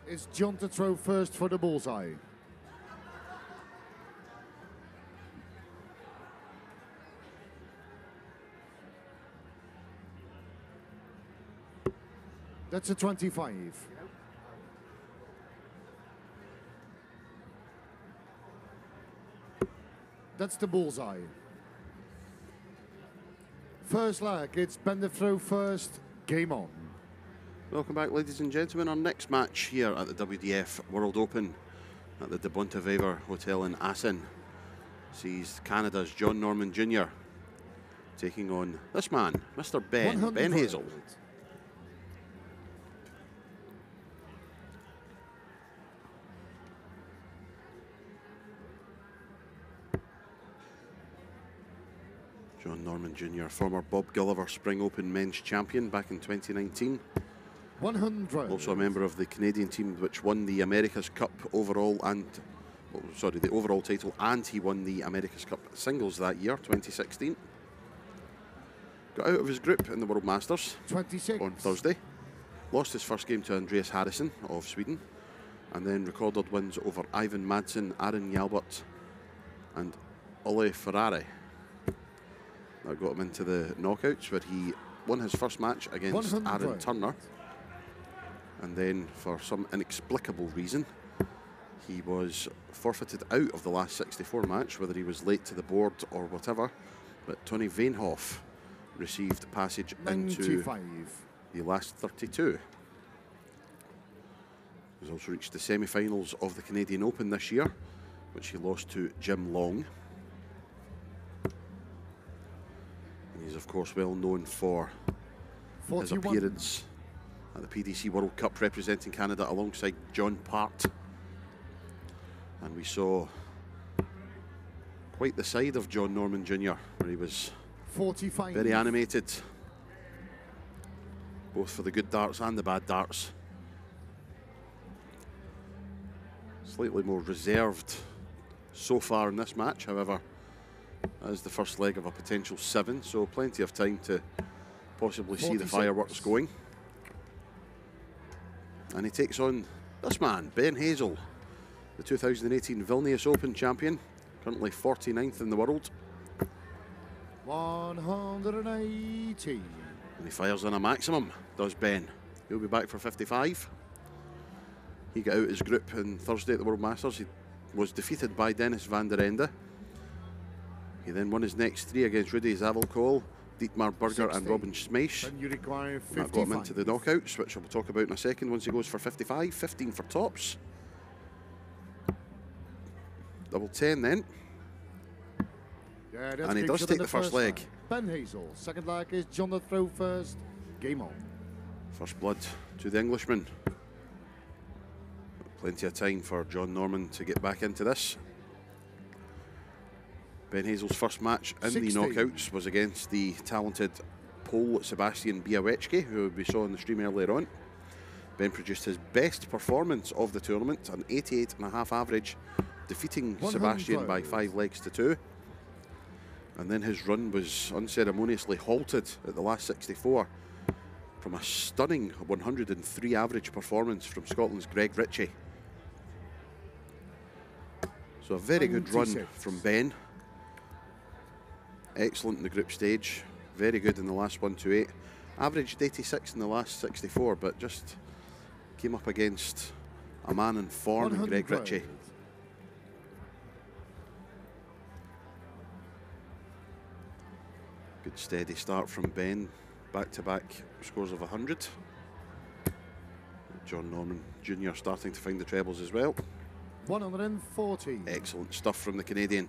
is John to throw first for the bullseye. That's a 25. That's the bullseye. First leg, it's Ben to throw first. Game on. Welcome back, ladies and gentlemen. Our next match here at the WDF World Open at the De Bontewever Hotel in Assen sees Canada's John Norman Jr. taking on this man, Mr. Ben Hazel. John Norman Jr., former Bob Gulliver Spring Open men's champion back in 2019. 100. Also a member of the Canadian team which won the America's Cup overall and, the overall title, and he won the America's Cup singles that year, 2016. Got out of his group in the World Masters 26 on Thursday. Lost his first game to Andreas Harrison of Sweden, and then recorded wins over Ivan Madsen, Aaron Jalbert and Ole Ferrari. That got him into the knockouts, where he won his first match against 100. Aaron Turner. And then, for some inexplicable reason, he was forfeited out of the last 64 match, whether he was late to the board or whatever. But Tony Veenhoff received passage 95. into the last 32. He's also reached the semi-finals of the Canadian Open this year, which he lost to Jim Long. He's of course well known for 41. his appearance at the PDC World Cup representing Canada alongside John Part. And we saw quite the side of John Norman Jr., where he was 45. very animated, both for the good darts and the bad darts. Slightly more reserved so far in this match, however, as the first leg of a potential 7, so plenty of time to possibly 46. see the fireworks going. And he takes on this man, Ben Hazel, the 2018 Vilnius Open champion, currently 49th in the world. 180. And he fires in a maximum, does Ben. He'll be back for 55. He got out his group on Thursday at the World Masters. He was defeated by Dennis van der Ende. He then won his next 3 against Rudy Zavelkohl, Dietmar Berger 60. and Robin Smash. Then you require 55. That got him into the knockouts, which we'll talk about in a second once he goes for 55. 15 for tops. Double 10 then. Yeah, that's And he big does shot take in the first leg. Ben Hazel. Second leg is John to throw first. Game on. First blood to the Englishman. Plenty of time for John Norman to get back into this. Ben Hazel's first match in 60. the knockouts was against the talented Pole Sebastian Białecki, who we saw in the stream earlier on. Ben produced his best performance of the tournament, an 88.5 average, defeating 100. Sebastian by 5 legs to 2. And then his run was unceremoniously halted at the last 64 from a stunning 103 average performance from Scotland's Greg Ritchie. So a very good run 96. from Ben. Excellent in the group stage, very good in the last 128. Averaged 86 in the last 64, but just came up against a man in form in Greg 100. Ritchie. Good steady start from Ben, back-to-back scores of 100. John Norman Jr. starting to find the trebles as well. 140. Excellent stuff from the Canadian.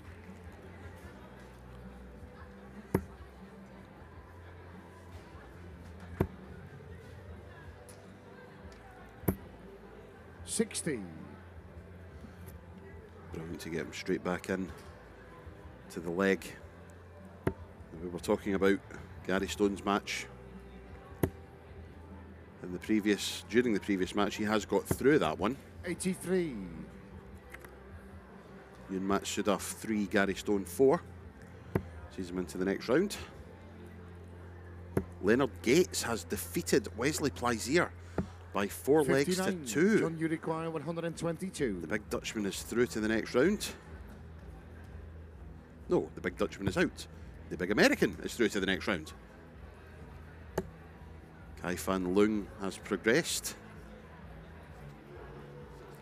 $60. Brilliant to get him straight back in to the leg. We were talking about Gary Stone's match in the during the previous match. He has got through that one. 83. Yoon Matsuda 3, Gary Stone 4. Sees him into the next round. Leonard Gates has defeated Wesley Plaisir by 4 legs to 59. 2. John, you require 122. The Big Dutchman is through to the next round. No, the Big Dutchman is out. The Big American is through to the next round. Kai Fan Leung has progressed.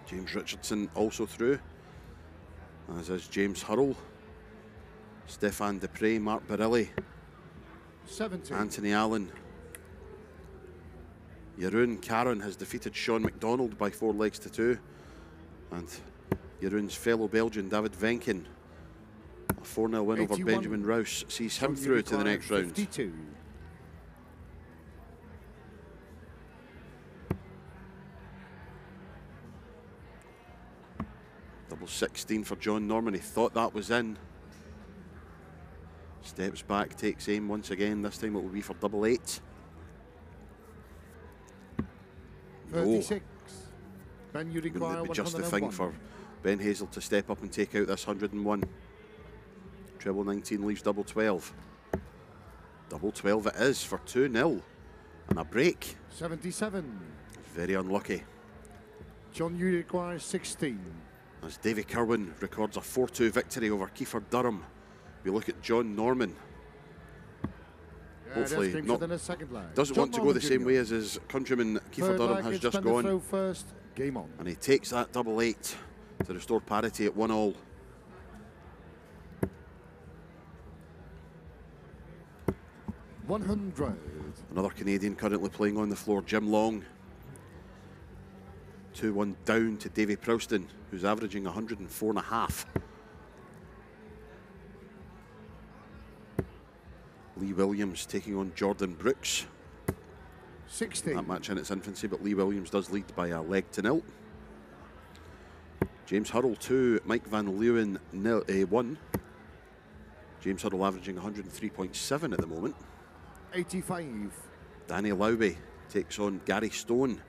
James Richardson also through, as is James Hurrell, Stefan Dupre, Mark Barilli, 70. Anthony Allen. Jeroen Karen has defeated Sean McDonald by 4 legs to 2. And Jeroen's fellow Belgian, David Venkin, a 4-0 win over 81. Benjamin Rouse, sees him John, you through to the require next round. 52. Double 16 for John Norman. He thought that was in. Steps back, takes aim once again. This time it will be for double 8. 36. Ben, you Wouldn't require it be just the 101. thing for Ben Hazel to step up and take out this 101? Treble 19 leaves double 12. Double 12 it is for 2-0 and a break. 77. Very unlucky. John, you require 16. As Davy Kirwan records a 4-2 victory over Kiefer Durham. We look at John Norman. Hopefully not. Doesn't want to go the same way as his countryman Kiefer Durham has just gone. Throw first. Game on. And he takes that double 8 to restore parity at 1-all. $100. Another Canadian currently playing on the floor, Jim Long. 2-1 down to Davy Prouston, who's averaging 104.5. Lee Williams taking on Jordan Brooks. 60. That match in its infancy, but Lee Williams does lead by a leg to 0. James Hurrell 2, Mike Van Leeuwen 1. James Hurrell averaging 103.7 at the moment. 85. Danny Lowby takes on Gary Stone.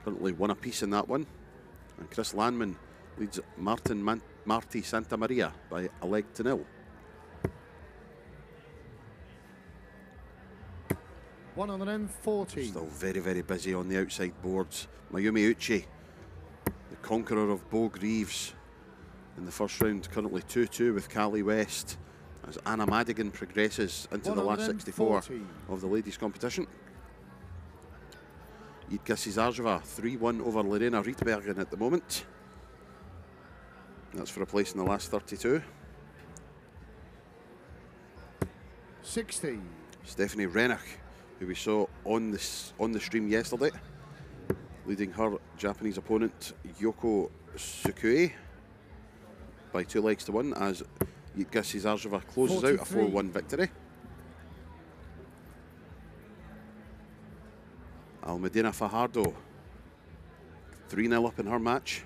Currently 1 apiece in that one. And Chris Landman leads Marty Santa Maria by a leg to 0. 140. Still very, very busy on the outside boards. Mayumi Uchi, the conqueror of Bo Greaves, in the first round, currently 2-2 with Callie West, as Anna Madigan progresses into the last 64 of the ladies' competition. Jitka Cizarjeva 3-1 over Lorena Rietbergen at the moment. That's for a place in the last 32. 60. Stephanie Renach, who we saw on the stream yesterday, leading her Japanese opponent Yoko Tsukui by 2 legs to 1 as Jitka Cizarjeva closes 43. Out a 4-1 victory. Almudena Fajardo 3-0 up in her match.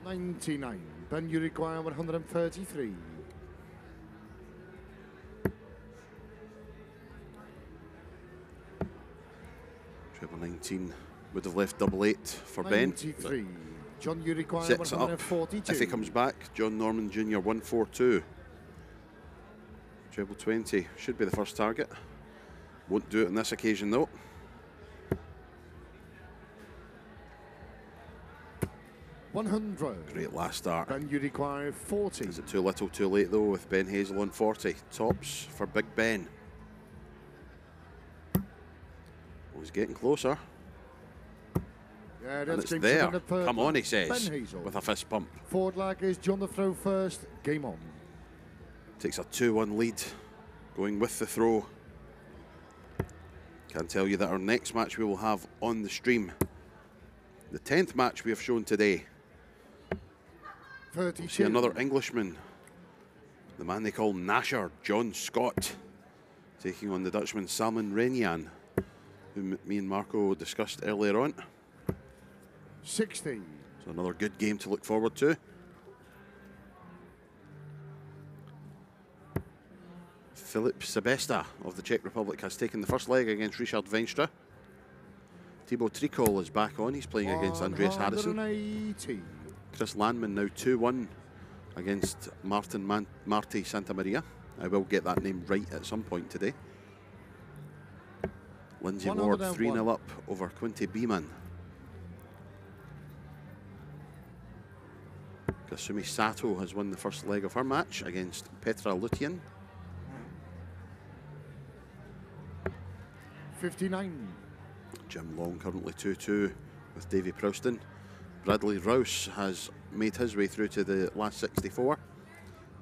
99. Ben, you require 133. Treble 19 would have left double 8 for 93. Ben. John, you require Sets it up 142. if he comes back. John Norman Jr. 142. Treble 20 should be the first target. Won't do it on this occasion though. $100. Great last start. Ben, you require 40. Is it too little, too late though, with Ben Hazel on 40. Tops for Big Ben. Oh, he's getting closer. Yeah, and it's there. Come on, he says, with a fist pump. Forward lag is John the throw first. Game on. Takes a 2-1 lead, going with the throw. Can tell you that our next match we will have on the stream, the 10th match we have shown today. 32. We'll see another Englishman, the man they call Nasher, John Scott, taking on the Dutchman Salman Renian, who me and Marco discussed earlier on. 60. So another good game to look forward to. Filip Sebesta of the Czech Republic has taken the first leg against Richard Venstra. Thibaut Tricol is back on. He's playing against Andreas Harrison. Chris Landman now 2-1 against Marty Santa Maria. I will get that name right at some point today. Lindsay Ward 3-0 up over Quinty Beeman. Kasumi Sato has won the first leg of her match against Petra Lutian. 59. Jim Long currently 2-2 with Davy Prouston. Bradley Rouse has made his way through to the last 64,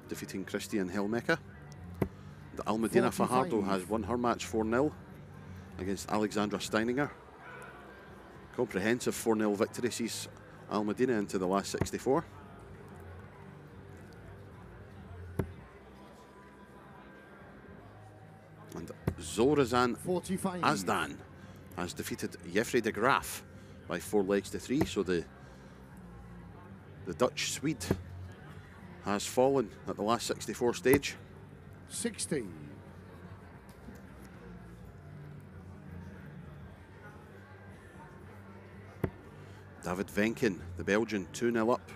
defeating Christian Helmecka. The Almudena 45. Fajardo has won her match 4-0 against Alexandra Steininger. Comprehensive 4-0 victory sees Almudena into the last 64. And Zorazan 45. Azdan has defeated Jeffrey de Graaf by 4 legs to 3. So the Dutch Swede has fallen at the last 64 stage. 60. David Venkin, the Belgian, 2-0 up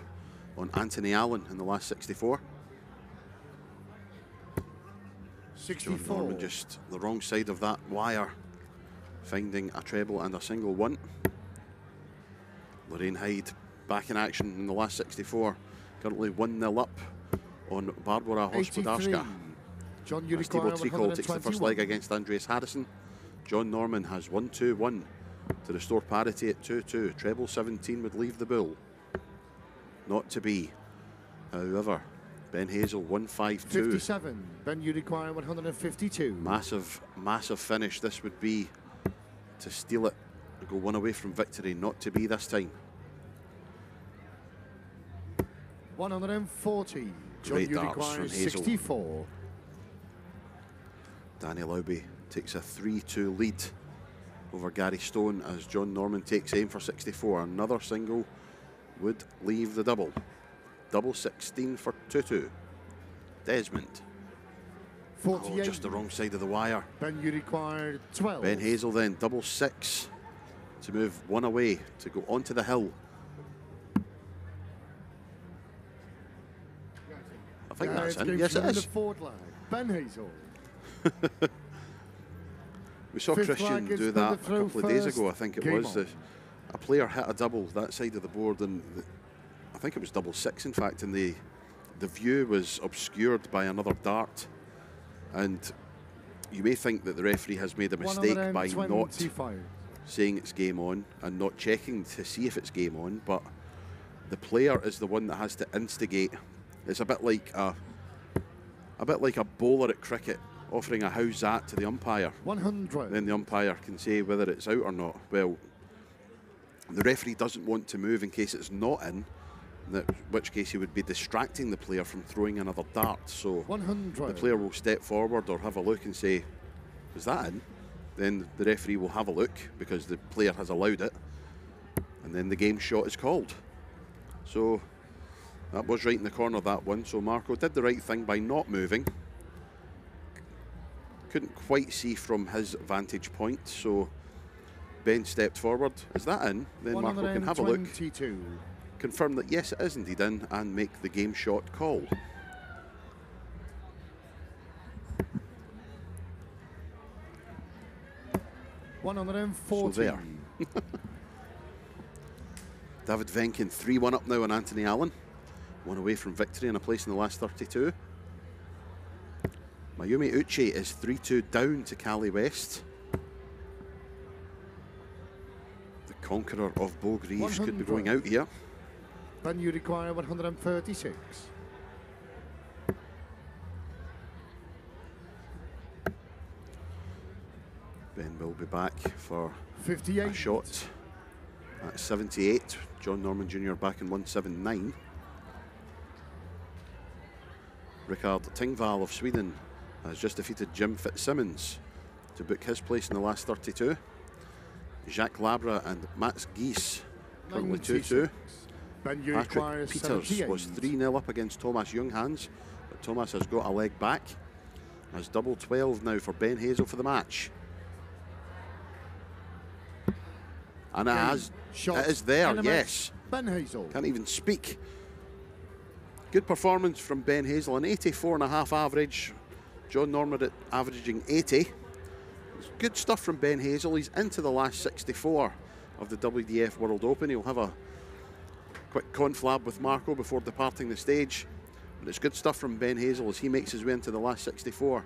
on Anthony Allen in the last 64. 64. John Norman just the wrong side of that wire, finding a treble and a single one. Lorraine Hyde back in action in the last 64, currently 1-0 up on Barbara Hospodarska. John Steve Tricol takes the first leg against Andreas Harrison. John Norman has 1-2-1 to restore parity at 2-2. Treble 17 would leave the bull. Not to be. However, Ben Hazel 1-5-2. 57. Ben, you require 152. Massive, massive finish. This would be to steal it and go one away from victory. Not to be this time. 140. John, Great you darts require from Hazel. 64. Danny Lauby takes a 3-2 lead over Gary Stone as John Norman takes aim for 64. Another single would leave the double. Double 16 for 2-2. Desmond. 48. Oh, just the wrong side of the wire. Ben, you require 12. Ben Hazel then, double 6 to move one away to go onto the hill. I think that's in. Yes, it is. The forward leg. Ben Hazel. We saw Fifth Christian flag do is that a the throw couple of days first. ago, I think it Game was. on. A player hit a double that side of the board, and I think it was double 6, in fact, and the view was obscured by another dart. And you may think that the referee has made a mistake by not saying it's game on and not checking to see if it's game on, but the player is the one that has to instigate. It's a bit like a bowler at cricket offering a how's that to the umpire. 100. Then the umpire can say whether it's out or not. Well, the referee doesn't want to move in case it's not in, in which case he would be distracting the player from throwing another dart. So 100. the player will step forward or have a look and say, is that in? Then the referee will have a look because the player has allowed it, and then the game shot is called. So that was right in the corner, that one. So Marco did the right thing by not moving. Couldn't quite see from his vantage point, so Ben stepped forward. Is that in? Then Marco can have a look, confirm that yes, it is indeed in, and make the game shot call. So there. David Venkin 3-1 up now on Anthony Allen. One away from victory and a place in the last 32. Mayumi Uchi is 3-2 down to Cali West. The conqueror of Beaugrieve could be going out here. Ben, you require 136. Ben will be back for 58. a shot at 78. John Norman Jr. back in 179. Rickard Tingvall of Sweden has just defeated Jim Fitzsimmons to book his place in the last 32. Jacques Labra and Mats Gies currently 2-2. Patrick Peters was 3-0 up against Thomas Junghans, but Thomas has got a leg back. Has double 12 now for Ben Hazel for the match. And it is there, yes. Ben Hazel. Can't even speak. Good performance from Ben Hazel, an 84.5 average. John Norman at averaging 80. It's good stuff from Ben Hazel. He's into the last 64 of the WDF World Open. He'll have a quick conflab with Marco before departing the stage. And it's good stuff from Ben Hazel as he makes his way into the last 64.